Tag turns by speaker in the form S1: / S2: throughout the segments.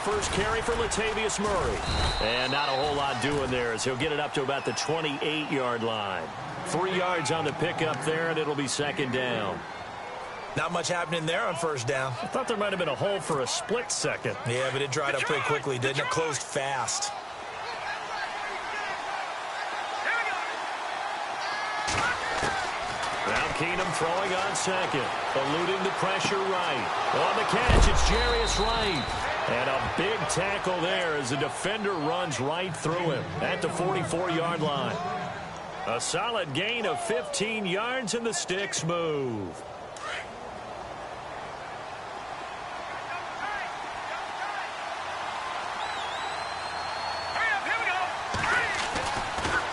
S1: first carry for Latavius Murray. And not a whole lot doing there as he'll get it up to about the 28-yard line. 3 yards on the pickup there, and it'll be second down.
S2: Not much happening there on first down.
S1: I thought there might have been a hole for a split second.
S2: Yeah, but it dried up pretty quickly, didn't it? Closed fast.
S1: Now Keenum throwing on second. Eluding the pressure right. On the catch, it's Jarius Wright. And a big tackle there as the defender runs right through him at the 44-yard line. A solid gain of 15 yards, and the sticks move.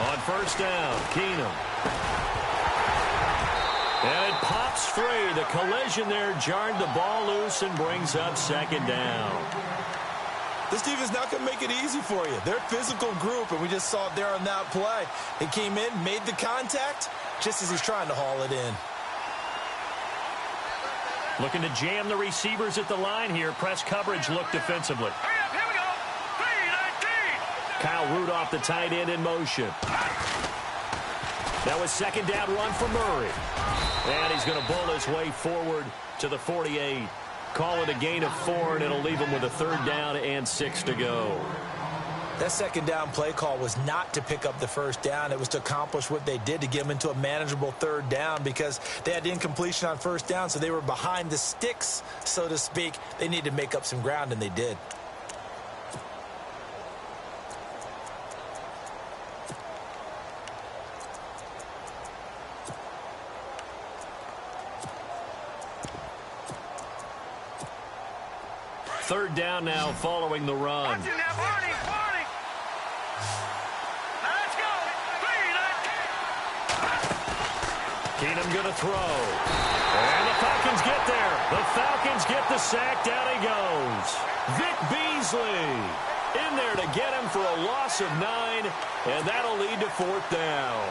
S1: On first down, Keenum. And it pops free. The collision there jarred the ball loose and brings up second down.
S2: This defense not going to make it easy for you. They're a physical group, and we just saw it there on that play. They came in, made the contact, just as he's trying to haul it in.
S1: Looking to jam the receivers at the line here. Press coverage look defensively.
S3: Here we go. 3-19.
S1: Kyle Rudolph, the tight end, in motion. That was second down run for Murray. And he's going to bull his way forward to the 48. Call it a gain of 4, and it'll leave him with a third down and 6 to go.
S2: That second down play call was not to pick up the first down. It was to accomplish what they did, to get them into a manageable third down, because they had incompletion on first down, so they were behind the sticks, so to speak. They needed to make up some ground, and they did.
S1: Third down now following the run.
S3: Watch it now, Barney. Now let's go. 3-19.
S1: Keenum going to throw. And the Falcons get there. The Falcons get the sack. Down he goes. Vic Beasley in there to get him for a loss of 9, and that'll lead to fourth down.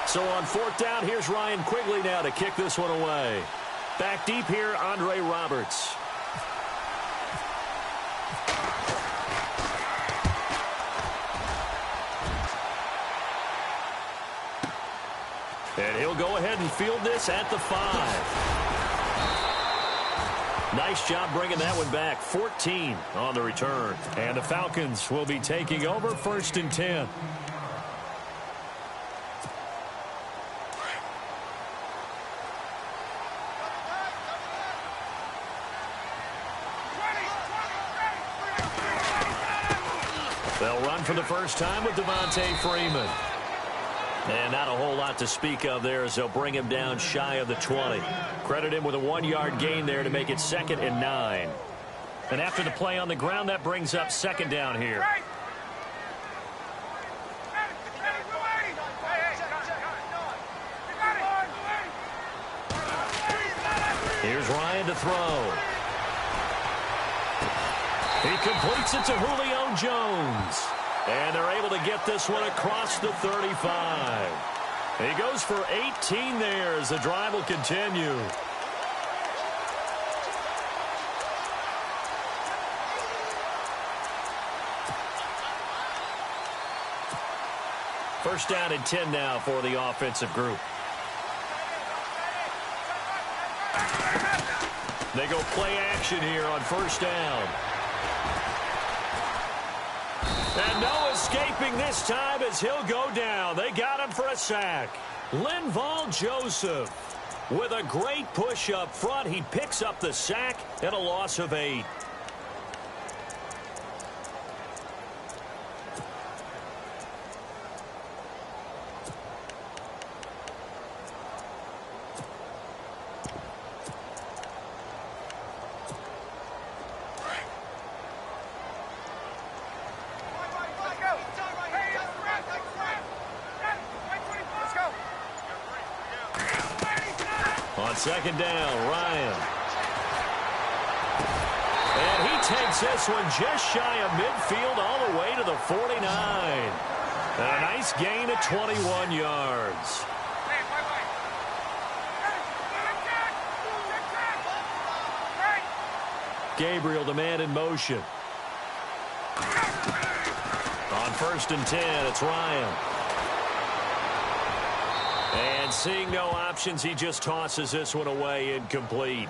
S1: So on fourth down, here's Ryan Quigley now to kick this one away. Back deep here, Andre Roberts. And he'll go ahead and field this at the 5. Nice job bringing that one back. 14 on the return. And the Falcons will be taking over first and 10. They'll run for the first time with Devontae Freeman. And not a whole lot to speak of there as they'll bring him down shy of the 20. Credit him with a 1-yard gain there to make it 2nd and 9. And after the play on the ground, that brings up second down here. Here's Ryan to throw. He completes it to Julio Jones. And they're able to get this one across the 35. He goes for 18 there as the drive will continue. First down and 10 now for the offensive group. They go play action here on first down. And no escaping this time as he'll go down. They got him for a sack. Linval Joseph with a great push up front. He picks up the sack and a loss of 8. Second down, Ryan. And he takes this one just shy of midfield all the way to the 49. And a nice gain of 21 yards. Gabriel, the man in motion. On 1st and 10, it's Ryan. And seeing no options, he just tosses this one away incomplete.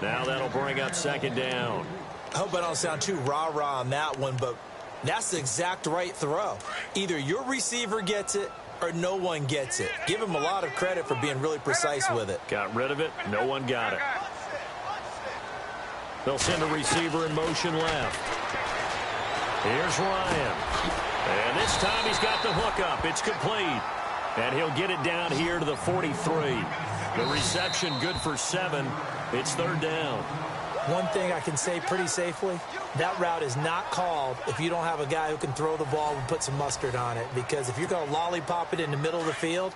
S1: Now that'll bring up 2nd down.
S2: I hope I don't sound too rah-rah on that one, but that's the exact right throw. Either your receiver gets it or no one gets it. Give him a lot of credit for being really precise with it.
S1: Got rid of it. No one got it. They'll send a receiver in motion left. Here's Ryan. And this time he's got the hook up. It's complete. And he'll get it down here to the 43. The reception good for 7. It's 3rd down.
S2: One thing I can say pretty safely, that route is not called if you don't have a guy who can throw the ball and put some mustard on it. Because if you're going to lollipop it in the middle of the field,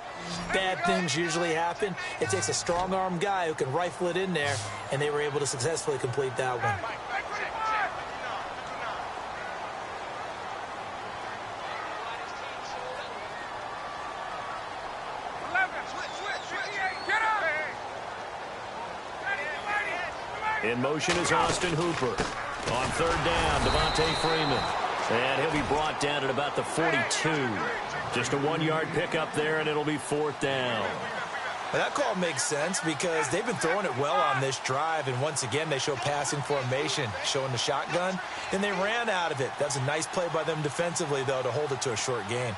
S2: bad things usually happen. It takes a strong-arm guy who can rifle it in there, and they were able to successfully complete that one.
S1: In motion is Austin Hooper. On 3rd down, Devontae Freeman. And he'll be brought down at about the 42. Just a 1-yard pickup there, and it'll be 4th down.
S2: Well, that call makes sense because they've been throwing it well on this drive, and once again they show passing formation, showing the shotgun, and they ran out of it. That's a nice play by them defensively, though, to hold it to a short gain.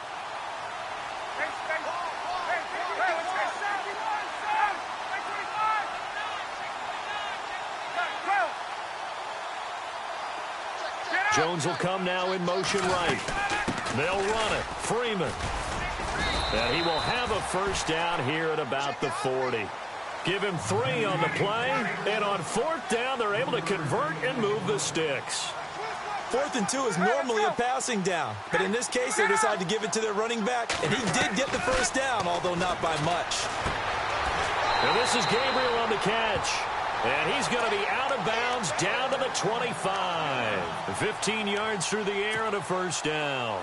S1: Jones will come now in motion right. They'll run it. Freeman. And he will have a 1st down here at about the 40. Give him 3 on the play. And on 4th down, they're able to convert and move the sticks.
S2: 4th and 2 is normally a passing down. But in this case, they decided to give it to their running back. And he did get the 1st down, although not by much.
S1: And this is Gabriel on the catch. And he's going to be out of bounds down to the 25. 15 yards through the air and a 1st down.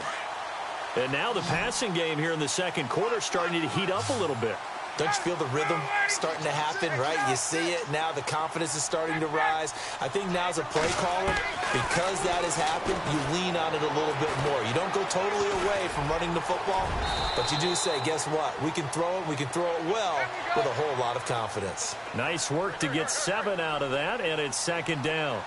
S1: And now the passing game here in the 2nd quarter starting to heat up a little bit.
S2: Don't you feel the rhythm starting to happen, right? You see it. Now the confidence is starting to rise. I think now as a play caller, because that has happened, you lean on it a little bit more. You don't go totally away from running the football, but you do say, guess what? We can throw it. We can throw it well with a whole lot of confidence.
S1: Nice work to get 7 out of that, and it's 2nd down.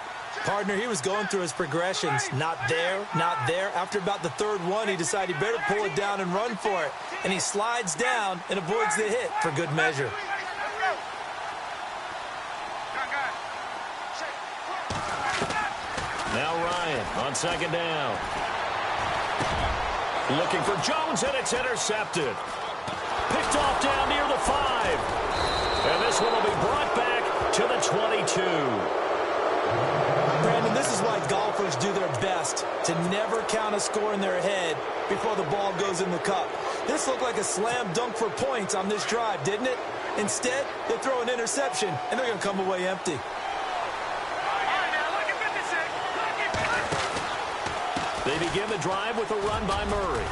S2: Partner, he was going through his progressions. Not there, not there. After about the 3rd one, he decided he better pull it down and run for it. And he slides down and avoids the hit for good measure.
S1: Now Ryan on 2nd down. Looking for Jones, and it's intercepted. Picked off down near the 5. And this one will be brought back to the 22.
S2: Brandon, this is why golfers do their best to never count a score in their head before the ball goes in the cup. This looked like a slam dunk for points on this drive, didn't it? Instead, they throw an interception, and they're going to come away empty.
S1: They begin the drive with a run by Murray.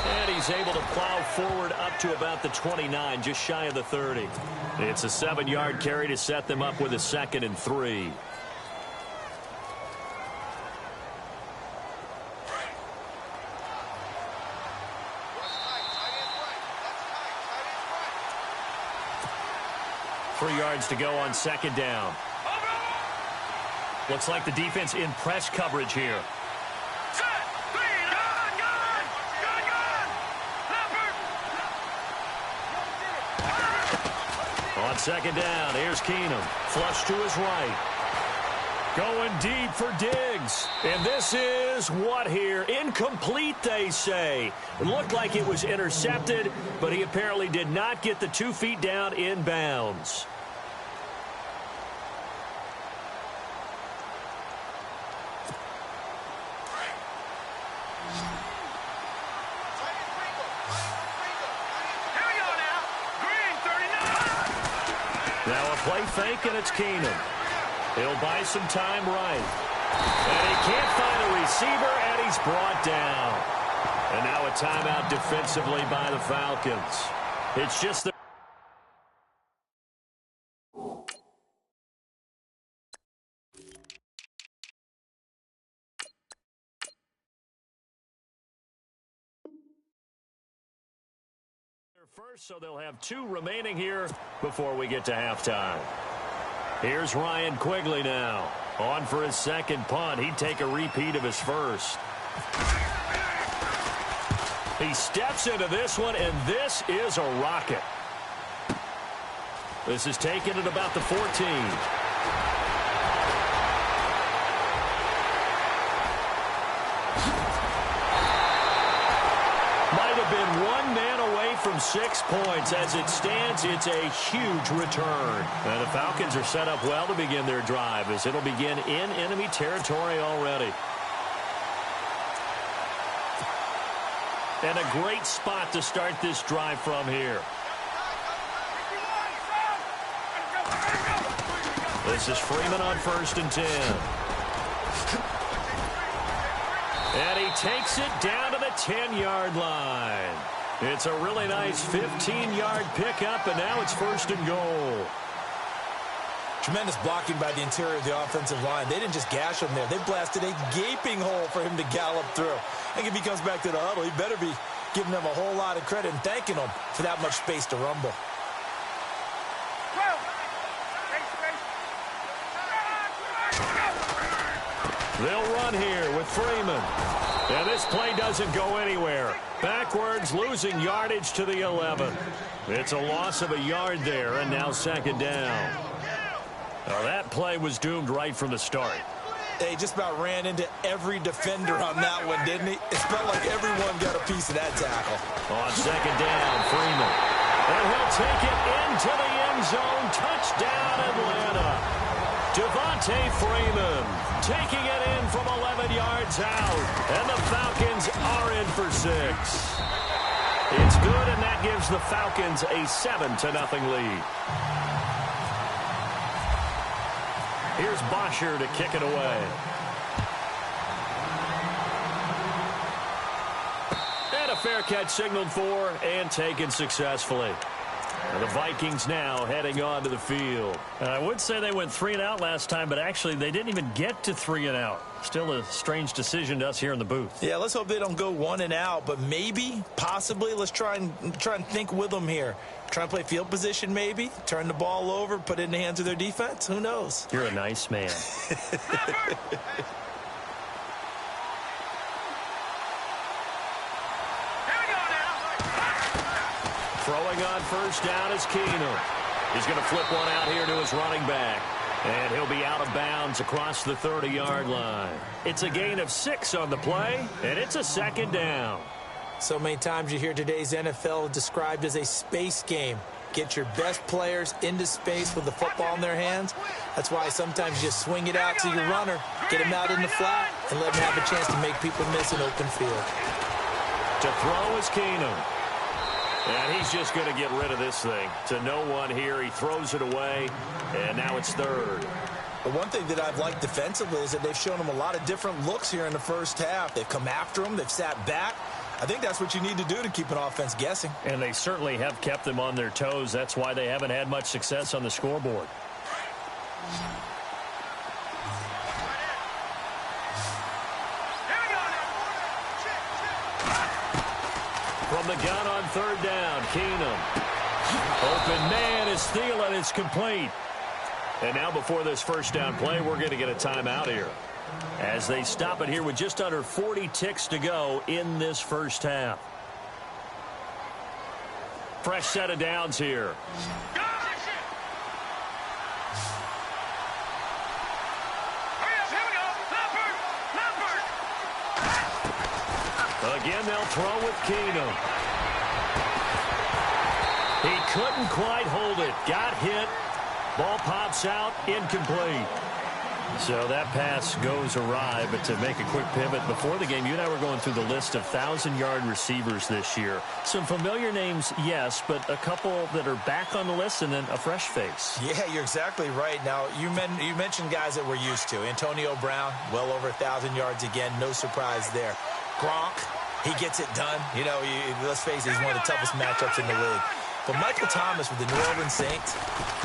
S1: And he's able to plow forward up to about the 29, just shy of the 30. It's a 7-yard carry to set them up with a 2nd and 3. Three yards to go on 2nd down. Looks like the defense in press coverage here. On 2nd down, here's Keenum. Flush to his right. Going deep for Diggs. And this is what here? Incomplete, they say. It looked like it was intercepted, but he apparently did not get the 2 feet down in bounds. Now a play fake, and it's Keenum. He'll buy some time right. And he can't find a receiver, and he's brought down. And now a timeout defensively by the Falcons. It's just the... First, so they'll have 2 remaining here before we get to halftime. Here's Ryan Quigley now. On for his second punt. He'd take a repeat of his first. He steps into this one, and this is a rocket. This is taken at about the 14. Might have been 1 man away from 6 points. As it stands, it's a huge return. And the Falcons are set up well to begin their drive, as it'll begin in enemy territory already. And a great spot to start this drive from here. This is Freeman on 1st and 10. And he takes it down to the 10-yard line. It's a really nice 15-yard pickup, and now it's 1st and goal.
S2: Tremendous blocking by the interior of the offensive line. They didn't just gash him there. They blasted a gaping hole for him to gallop through. I think if he comes back to the huddle, he better be giving them a whole lot of credit and thanking them for that much space to rumble.
S1: They'll run here with Freeman. And this play doesn't go anywhere. Backwards, losing yardage to the 11. It's a loss of a yard there, and now 2nd down. Now that play was doomed right from the start.
S2: He just about ran into every defender on that one, didn't he? It felt like everyone got a piece of that tackle.
S1: On 2nd down, Freeman. And he'll take it into the end zone. Touchdown, Atlanta. Devontae Freeman taking it in from 11 yards out. And the Falcons are in for 6. It's good, and that gives the Falcons a 7-0 lead. Here's Bosher to kick it away. And a fair catch signaled for and taken successfully. And the Vikings now heading on to the field. I would say they went 3 and out last time, but actually they didn't even get to 3 and out. Still a strange decision to us here in the booth.
S2: Yeah, let's hope they don't go 1 and out, but maybe, possibly, let's try and think with them here. Try and play field position maybe, turn the ball over, put it in the hands of their defense. Who knows?
S1: You're a nice man. Throwing on 1st down is Keenum. He's going to flip one out here to his running back. And he'll be out of bounds across the 30-yard line. It's a gain of 6 on the play, and it's a 2nd down.
S2: So many times you hear today's NFL described as a space game. Get your best players into space with the football in their hands. That's why sometimes you just swing it out to your runner, get him out in the flat, and let him have a chance to make people miss an open field.
S1: To throw is Keenum. And he's just going to get rid of this thing. To no one here. He throws it away, and now it's 3rd.
S2: The one thing that I've liked defensively is that they've shown him a lot of different looks here in the first half. They've come after him. They've sat back. I think that's what you need to do to keep an offense guessing.
S1: And they certainly have kept them on their toes. That's why they haven't had much success on the scoreboard. From the gun on 3rd down, Keenum. Open man is Thielen. It's complete. And now before this 1st down play, we're going to get a timeout here, as they stop it here with just under 40 ticks to go in this 1st half. Fresh set of downs here. Again, they'll throw with Keenum. He couldn't quite hold it. Got hit. Ball pops out. Incomplete. So that pass goes awry, but to make a quick pivot, before the game, you and I were going through the list of 1,000-yard receivers this year. Some familiar names, yes, but a couple that are back on the list and then a fresh face.
S2: Yeah, you're exactly right. Now, you mentioned guys that we're used to. Antonio Brown, well over 1,000 yards again. No surprise there. Gronk, he gets it done. You know, let's face it, he's one of the toughest matchups in the league. But Michael Thomas with the New Orleans Saints,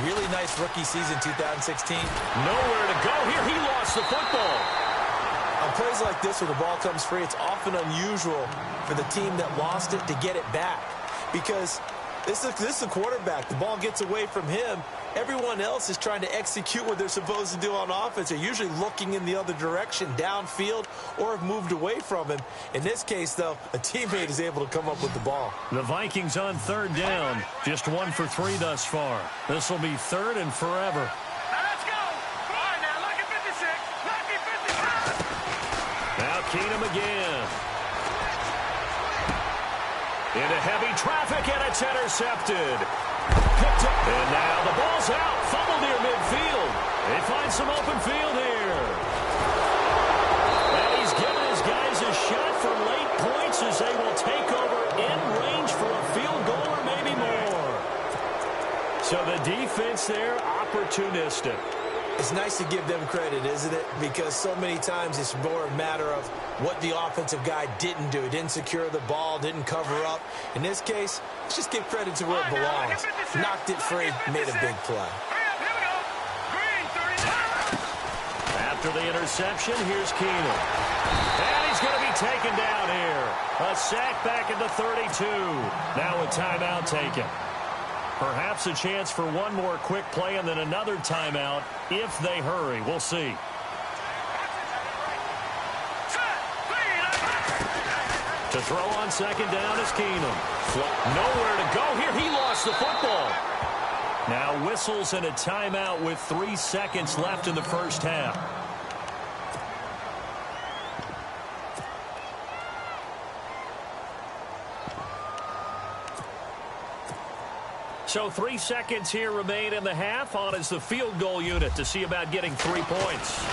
S2: really nice rookie season 2016.
S1: Nowhere to go here. He lost the football.
S2: On plays like this where the ball comes free, it's often unusual for the team that lost it to get it back. Because This is a quarterback. The ball gets away from him. Everyone else is trying to execute what they're supposed to do on offense. They're usually looking in the other direction, downfield, or have moved away from him. In this case, though, a teammate is able to come up with the ball.
S1: The Vikings on third down. Just 1 for 3 thus far. This will be third and forever.
S3: Now let's go. Come on now. Lucky 56. Lucky 56.
S1: Now Keenum again. Into heavy traffic, and it's intercepted. Picked up. And now the ball's out. Fumble near midfield. They find some open field here. And he's given his guys a shot for late points as they will take over in range for a field goal or maybe more. So the defense there, opportunistic.
S2: It's nice to give them credit, isn't it? Because so many times it's more a matter of what the offensive guy didn't do. Didn't secure the ball, didn't cover up. In this case, let's just give credit to where it belongs. Knocked it free, made a big play.
S1: After the interception, here's Keenum. And he's going to be taken down here. A sack back at the 32. Now a timeout taken. Perhaps a chance for one more quick play and then another timeout if they hurry. We'll see. To throw on second down is Keenum. Nowhere to go here. He lost the football. Now whistles and a timeout with 3 seconds left in the first half. So 3 seconds here remain in the half. On is the field goal unit to see about getting 3 points.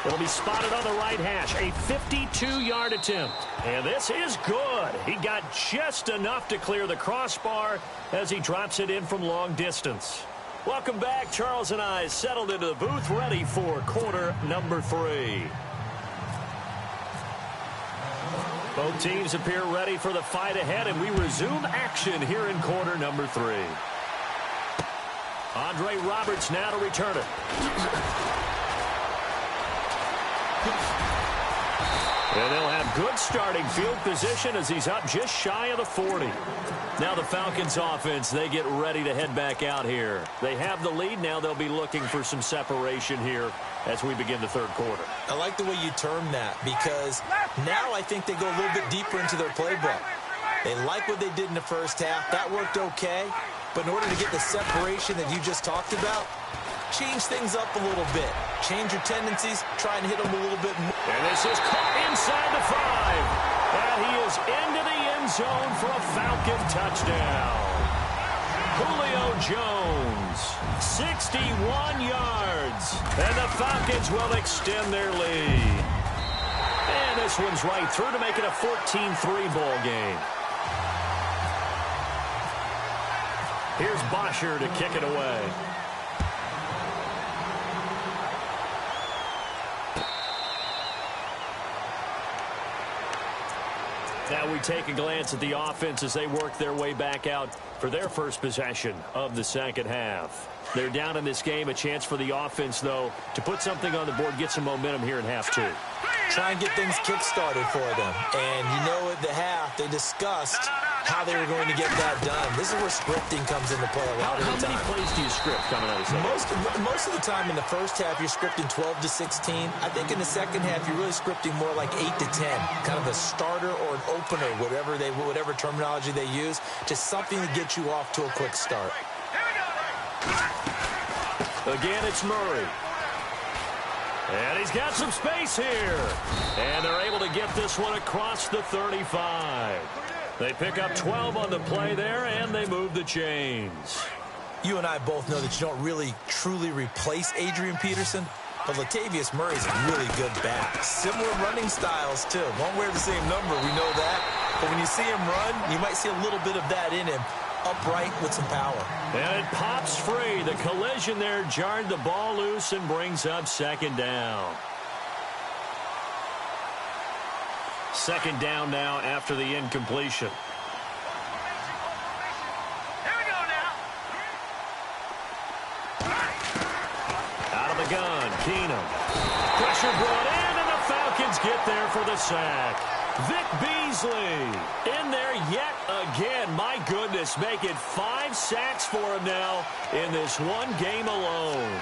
S1: It'll be spotted on the right hash. A 52-yard attempt. And this is good. He got just enough to clear the crossbar as he drops it in from long distance. Welcome back. Charles and I settled into the booth ready for quarter number 3. Both teams appear ready for the fight ahead, and we resume action here in quarter number 3. Andre Roberts now to return it. And they'll have good starting field position as he's up just shy of the 40. Now the Falcons offense, they get ready to head back out here. They have the lead. Now they'll be looking for some separation here as we begin the third quarter.
S2: I like the way you term that because now I think they go a little bit deeper into their playbook. They like what they did in the first half. That worked okay. But in order to get the separation that you just talked about, change things up a little bit. Change your tendencies. Try and hit them a little bit more.
S1: And this is caught inside the 5. And he is into the end zone for a Falcon touchdown. Julio Jones, 61 yards. And the Falcons will extend their lead. And this one's right through to make it a 14-3 ball game. Here's Bosher to kick it away. Now we take a glance at the offense as they work their way back out for their first possession of the second half. They're down in this game. A chance for the offense, though, to put something on the board, get some momentum here in half 2.
S2: Try and get things kick-started for them. And you know at the half, they discussed how they were going to get that done. This is where scripting comes into play a lot of the time.
S1: How many plays do you script coming out of the second?
S2: Most of the time in the first half, you're scripting 12 to 16. I think in the second half, you're really scripting more like 8 to 10. Kind of a starter or an opener, whatever terminology they use. Just something to get you off to a quick start.
S1: Again, it's Murray. And he's got some space here. And they're able to get this one across the 35. They pick up 12 on the play there, and they move the chains.
S2: You and I both know that you don't really truly replace Adrian Peterson, but Latavius Murray's a really good back. Similar running styles, too. Won't wear the same number, we know that. But when you see him run, you might see a little bit of that in him. Upright with some power.
S1: And it pops free. The collision there jarred the ball loose and brings up second down. Second down now after the incompletion.
S3: Here we go now.
S1: Out of the gun, Keenum. Pressure brought in, and the Falcons get there for the sack. Vic Beasley in there yet again. My goodness, make it 5 sacks for him now in this one game alone.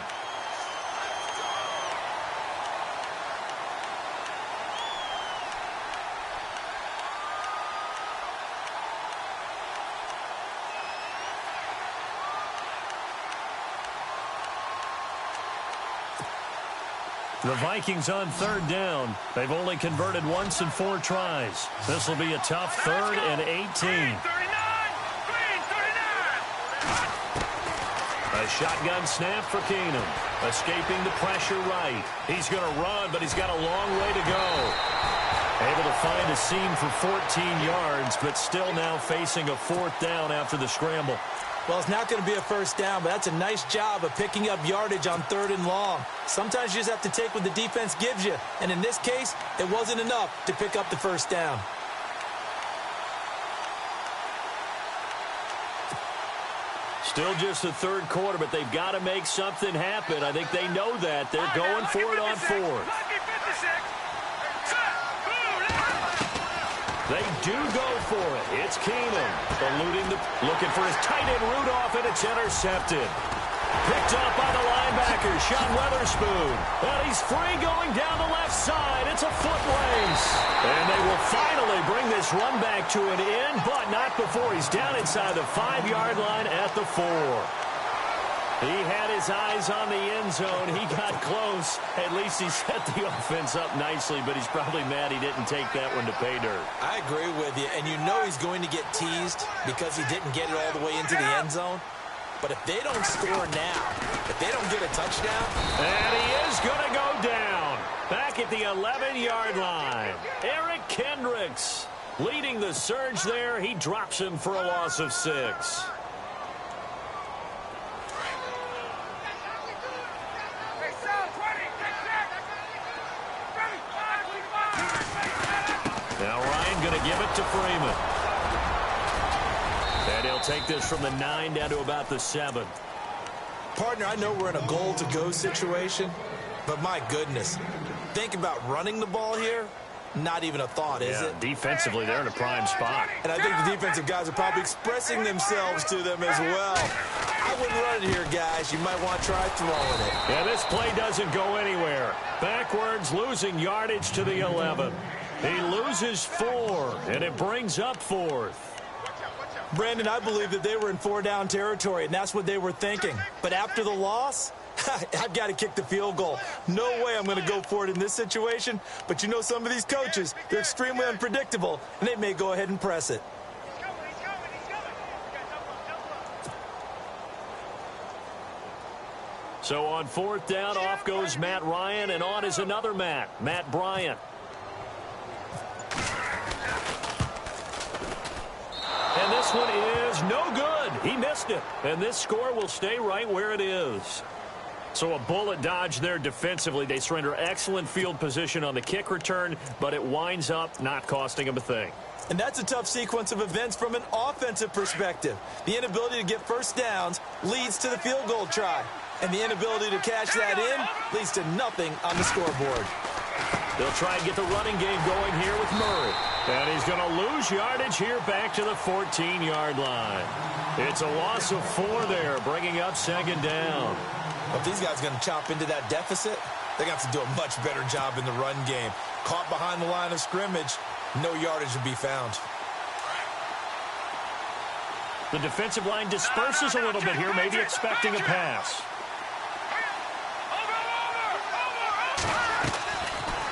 S1: The Vikings on third down. They've only converted once in 4 tries. This will be a tough 3rd and 18. A shotgun snap for Keenum. Escaping the pressure right. He's going to run, but he's got a long way to go. Able to find a seam for 14 yards, but still now facing a 4th down after the scramble.
S2: Well, it's not going to be a first down, but that's a nice job of picking up yardage on 3rd and long. Sometimes you just have to take what the defense gives you, and in this case, it wasn't enough to pick up the first down.
S1: Still just the 3rd quarter, but they've got to make something happen. I think they know that. They're going for it on 4th. They do go for it. It's Keenum looking for his tight end Rudolph, and it's intercepted. Picked up by the linebacker, Sean Weatherspoon. And he's free going down the left side. It's a foot race. And they will finally bring this run back to an end, but not before he's down inside the 5-yard line at the 4. He had his eyes on the end zone. He got close. At least he set the offense up nicely, but he's probably mad he didn't take that one to pay dirt.
S2: I agree with you, and you know he's going to get teased because he didn't get it all the way into the end zone. But if they don't score now, if they don't get a touchdown...
S1: And he is going to go down. Back at the 11-yard line. Eric Kendricks leading the surge there. He drops him for a loss of 6. Now Ryan going to give it to Freeman. And he'll take this from the 9 down to about the 7.
S2: Partner, I know we're in a goal-to-go situation, but my goodness, think about running the ball here. Not even a thought, is it?
S1: Defensively, they're in a prime spot.
S2: And I think the defensive guys are probably expressing themselves to them as well. I wouldn't run it here, guys. You might want to try throwing it.
S1: Yeah, this play doesn't go anywhere. Backwards, losing yardage to the 11. He loses 4, and it brings up 4th.
S2: Brandon, I believe that they were in 4-down territory, and that's what they were thinking. But after the loss, I've got to kick the field goal. No way I'm going to go for it in this situation. But you know some of these coaches, they're extremely unpredictable, and they may go ahead and press it.
S1: So on 4th down, off goes Matt Ryan, and on is another Matt Bryant. And this one is no good. He missed it. And this score will stay right where it is. So a bullet dodge there defensively. They surrender excellent field position on the kick return, but it winds up not costing them a thing.
S2: And that's a tough sequence of events from an offensive perspective. The inability to get first downs leads to the field goal try. And the inability to cash that in leads to nothing on the scoreboard.
S1: They'll try and get the running game going here with Murray. And he's going to lose yardage here back to the 14-yard line. It's a loss of 4 there, bringing up 2nd down.
S2: If these guys are going to chop into that deficit, they're going to have to do a much better job in the run game. Caught behind the line of scrimmage, no yardage to be found.
S1: The defensive line disperses a little bit here, maybe expecting a pass.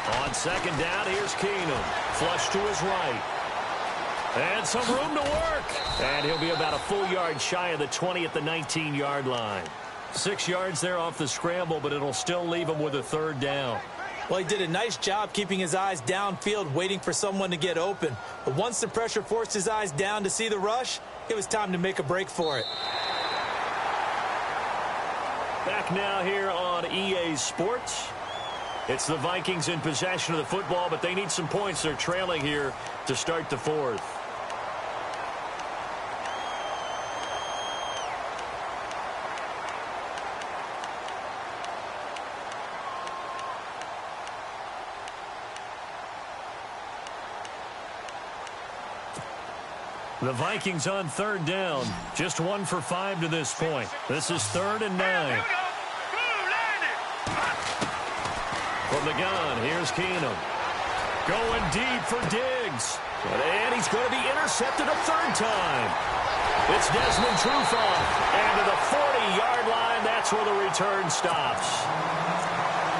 S1: On 2nd down, here's Keenum. Flush to his right. And some room to work. And he'll be about a full yard shy of the 20 at the 19-yard line. 6 yards there off the scramble, but it'll still leave him with a 3rd down.
S2: Well, he did a nice job keeping his eyes downfield, waiting for someone to get open. But once the pressure forced his eyes down to see the rush, it was time to make a break for it.
S1: Back now here on EA Sports. It's the Vikings in possession of the football, but they need some points. They're trailing here to start the 4th. The Vikings on third down. Just 1 for 5 to this point. This is 3rd and 9. From the gun, here's Keenum. Going deep for Diggs. And he's going to be intercepted a 3rd time. It's Desmond Trufant. And to the 40-yard line, that's where the return stops.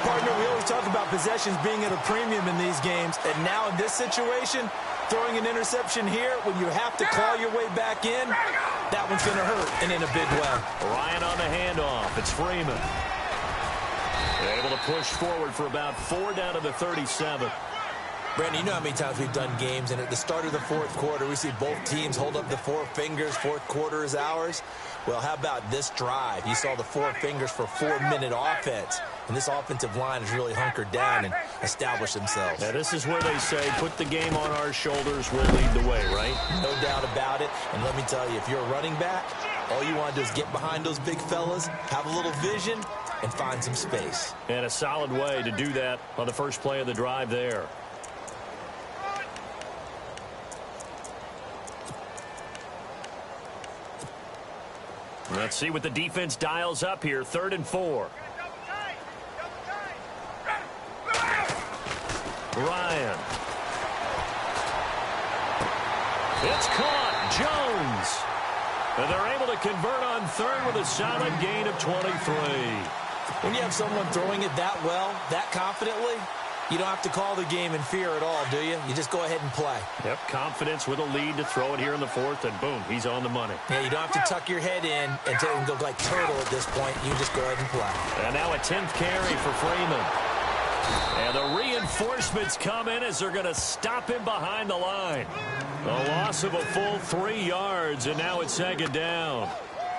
S2: Partner, we always talk about possessions being at a premium in these games. And now in this situation, throwing an interception here when you have to claw your way back in, that one's going to hurt, and in a big way.
S1: Ryan on the handoff. It's Freeman. Able to push forward for about 4 down to the 37.
S2: Brandon, you know how many times we've done games, and at the start of the 4th quarter, we see both teams hold up the 4 fingers, 4th quarter is ours. Well, how about this drive? You saw the 4 fingers for 4-minute offense, and this offensive line has really hunkered down and established themselves.
S1: Now, this is where they say, put the game on our shoulders, we'll lead the way, right?
S2: No doubt about it, and let me tell you, if you're a running back, all you want to do is get behind those big fellas, have a little vision, and find some space.
S1: And a solid way to do that on the first play of the drive there. Let's see what the defense dials up here. 3rd and 4. Ryan. It's caught. Jones. And they're able to convert on 3rd with a solid gain of 23.
S2: When you have someone throwing it that well, that confidently, you don't have to call the game in fear at all, do you? You just go ahead and play.
S1: Yep, confidence with a lead to throw it here in the 4th, and boom, he's on the money.
S2: Yeah, you don't have to tuck your head in and go like turtle at this point. You just go ahead and play.
S1: And now a 10th carry for Freeman. And the reinforcements come in as they're going to stop him behind the line. A loss of a full 3 yards, and now it's 2nd down.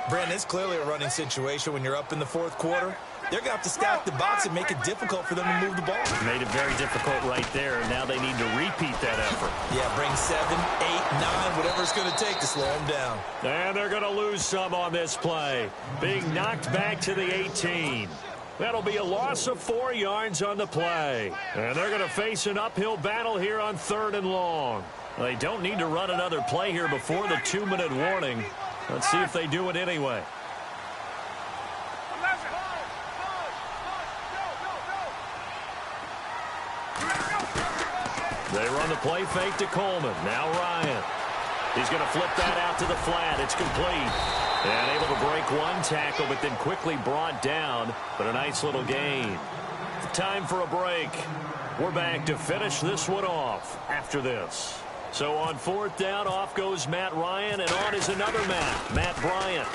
S2: Brandon, it's clearly a running situation when you're up in the 4th quarter. They're going to have to stack the box and make it difficult for them to move the ball.
S1: Made it very difficult right there, and now they need to repeat that effort.
S2: Yeah, bring 7, 8, 9, whatever it's going to take to slow them down.
S1: And they're going to lose some on this play. Being knocked back to the 18. That'll be a loss of 4 yards on the play. And they're going to face an uphill battle here on 3rd and long. They don't need to run another play here before the 2-minute warning. Let's see if they do it anyway. They run the play fake to Coleman. Now Ryan. He's going to flip that out to the flat. It's complete. And able to break 1 tackle, but then quickly brought down. But a nice little gain. Time for a break. We're back to finish this one off after this. So on 4th down, off goes Matt Ryan, and on is another Matt Bryant.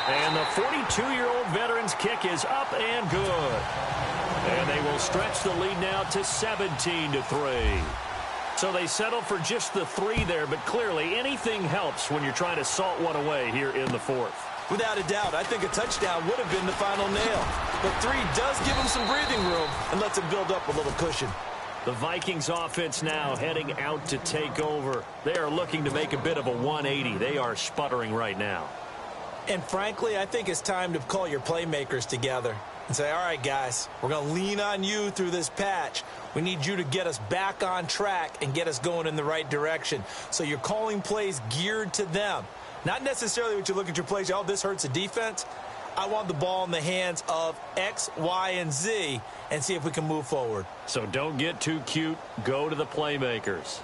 S1: And the 42-year-old veteran's kick is up and good. And they will stretch the lead now to 17-3. So they settle for just the 3 there, but clearly anything helps when you're trying to salt one away here in the 4th.
S2: Without a doubt, I think a touchdown would have been the final nail. But 3 does give them some breathing room and lets them build up a little cushion.
S1: The Vikings offense now heading out to take over. They are looking to make a bit of a 180. They are sputtering right now.
S2: And frankly, I think it's time to call your playmakers together and say, all right, guys, we're going to lean on you through this patch. We need you to get us back on track and get us going in the right direction. So you're calling plays geared to them. Not necessarily what you look at your plays, oh, this hurts the defense. I want the ball in the hands of X, Y, and Z and see if we can move forward.
S1: So don't get too cute. Go to the playmakers.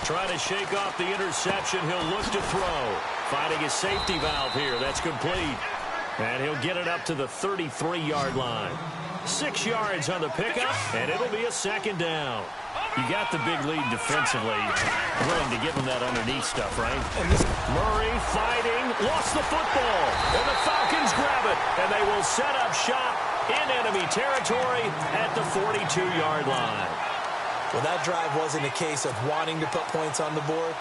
S1: Trying to shake off the interception. He'll look to throw. Finding his safety valve here. That's complete. And he'll get it up to the 33-yard line. 6 yards on the pickup, and it'll be a 2nd down. You got the big lead defensively. Willing to give him that underneath stuff, right? And Murray fighting, lost the football. And the Falcons grab it, and they will set up shop in enemy territory at the 42-yard line.
S2: Well, that drive wasn't a case of wanting to put points on the board.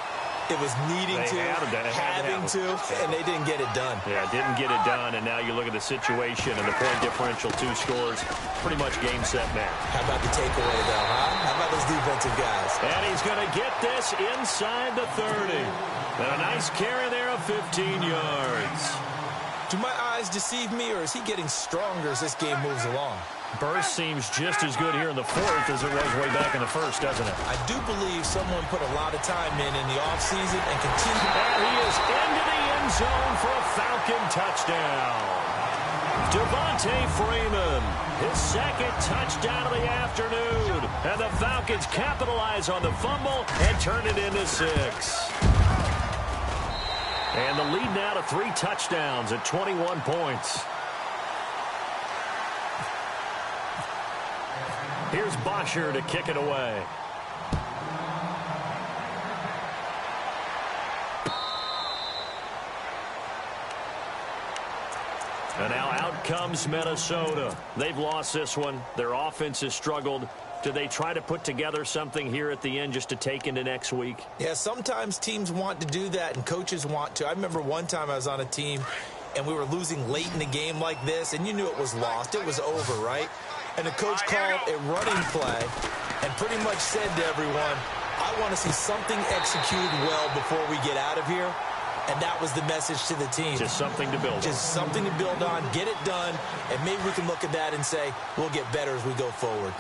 S2: It was needing to, having to, and they didn't get it done.
S1: Yeah, didn't get it done, and now you look at the situation and the point differential, 2 scores, pretty much game, set, match.
S2: How about the takeaway, though, huh? How about those defensive guys?
S1: And he's going to get this inside the 30. And a nice carry there of 15 yards.
S2: Do my eyes deceive me, or is he getting stronger as this game moves along?
S1: Burst seems just as good here in the fourth as it was way back in the first, doesn't it?
S2: I do believe someone put a lot of time in the offseason and continue.
S1: And he is into the end zone for a Falcon touchdown. Devontae Freeman, his second touchdown of the afternoon. And the Falcons capitalize on the fumble and turn it into 6. And the lead now to 3 touchdowns at 21 points. Here's Bosher to kick it away. And now out comes Minnesota. They've lost this one. Their offense has struggled. Do they try to put together something here at the end just to take into next week?
S2: Yeah, sometimes teams want to do that and coaches want to. I remember one time I was on a team and we were losing late in the game like this, and you knew it was lost. It was over, right? And the coach called a running play and pretty much said to everyone, I want to see something executed well before we get out of here. And that was the message to the team.
S1: Just something to build on.
S2: Just something to build on, get it done, and maybe we can look at that and say, we'll get better as we go forward.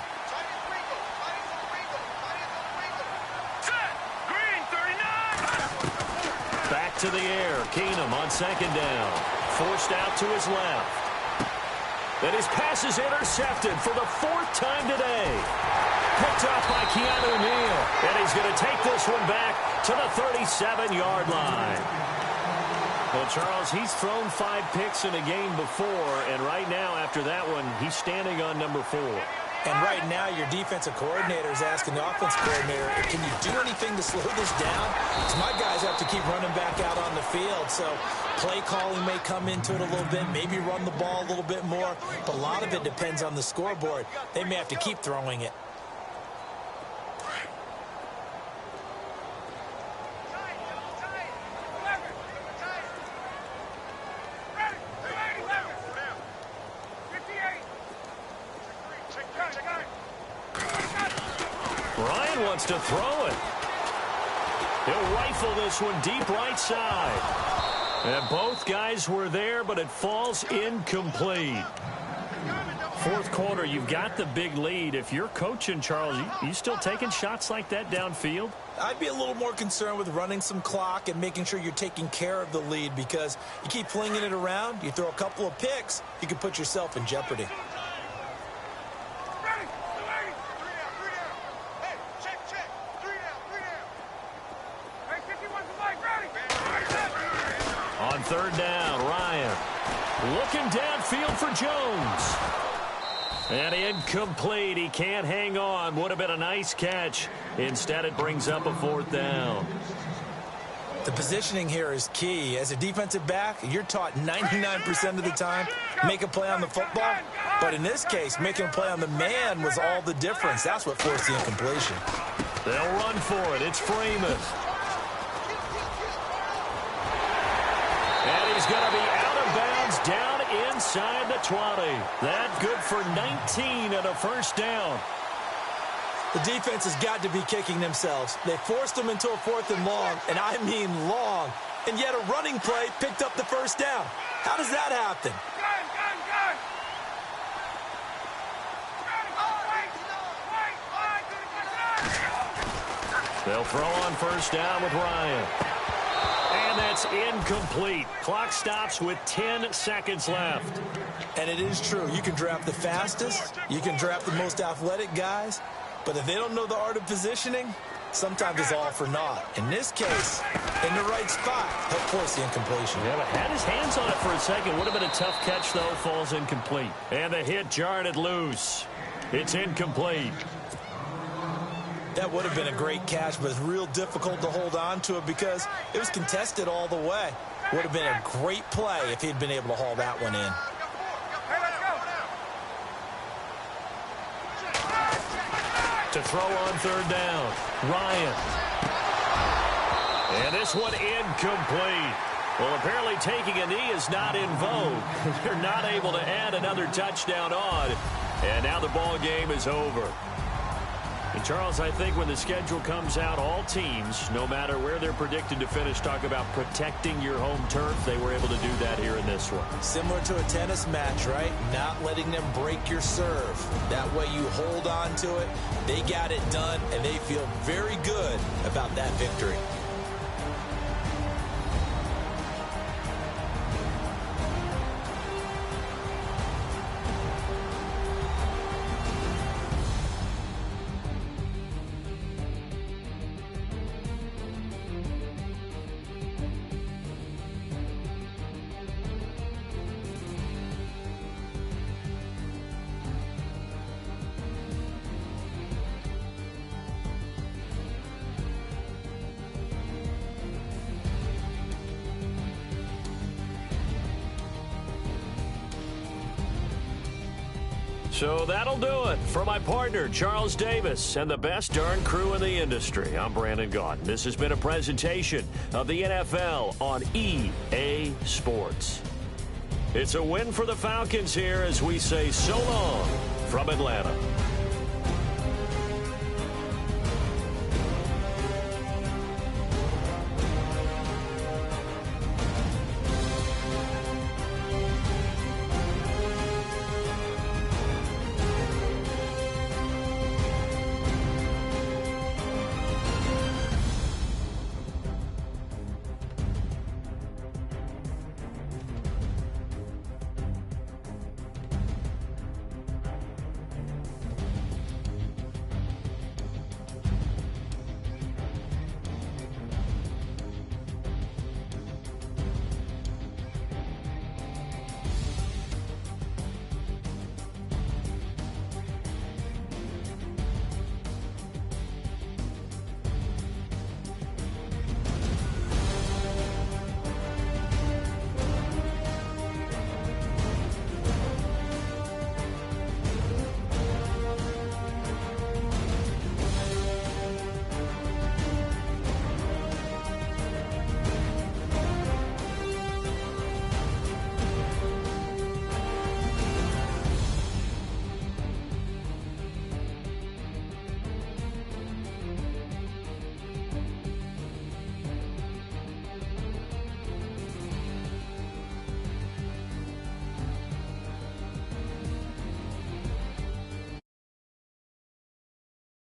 S1: Back to the air. Keenum on second down. Forced out to his left. And his pass is intercepted for the 4th time today. Picked off by Keanu Neal. And he's going to take this one back to the 37-yard line. Well, Charles, he's thrown 5 picks in a game before, and right now, after that one, he's standing on number 4.
S2: And right now, your defensive coordinator is asking the offense coordinator, can you do anything to slow this down? Because my guys have to keep running back out on the field. So play calling may come into it a little bit, maybe run the ball a little bit more. But a lot of it depends on the scoreboard. They may have to keep throwing it.
S1: Ryan wants to throw it. He'll rifle this one deep right side. And both guys were there, but it falls incomplete. Fourth quarter, you've got the big lead. If you're coaching, Charles, you still taking shots like that downfield?
S2: I'd be a little more concerned with running some clock and making sure you're taking care of the lead, because you keep flinging it around, you throw a couple of picks, you can put yourself in jeopardy.
S1: On third down, Ryan looking downfield for Jones. And incomplete. He can't hang on. Would have been a nice catch. Instead, it brings up a 4th down.
S2: The positioning here is key. As a defensive back, you're taught 99% of the time, make a play on the football. But in this case, making a play on the man was all the difference. That's what forced the incompletion.
S1: They'll run for it. It's Freeman. And he's going to be out of bounds down inside the 20. That good for 19 and a 1st down.
S2: The defense has got to be kicking themselves. They forced them into a 4th and long, and I mean long. And yet a running play picked up the 1st down. How does that happen?
S1: They'll throw on 1st down with Ryan. And that's incomplete. Clock stops with 10 seconds left.
S2: And it is true. You can draft the fastest. You can draft the most athletic guys. But if they don't know the art of positioning, sometimes it's all for naught. In this case, in the right spot, helped force the incompletion.
S1: Yeah, but had his hands on it for a second. Would have been a tough catch, though. Falls incomplete. And the hit jarred it loose. It's incomplete.
S2: That would have been a great catch, but it's real difficult to hold on to it because it was contested all the way. Would have been a great play if he'd been able to haul that one in.
S1: To throw on 3rd down, Ryan. And this one incomplete. Well, apparently taking a knee is not in vogue. They're not able to add another touchdown on. And now the ball game is over. And Charles, I think when the schedule comes out, all teams, no matter where they're predicted to finish, talk about protecting your home turf. They were able to do that here in this one.
S2: Similar to a tennis match, right? Not letting them break your serve. That way you hold on to it. They got it done, and they feel very good about that victory.
S1: So that'll do it. For my partner, Charles Davis, and the best darn crew in the industry, I'm Brandon Gaudin. This has been a presentation of the NFL on EA Sports. It's a win for the Falcons here as we say so long from Atlanta.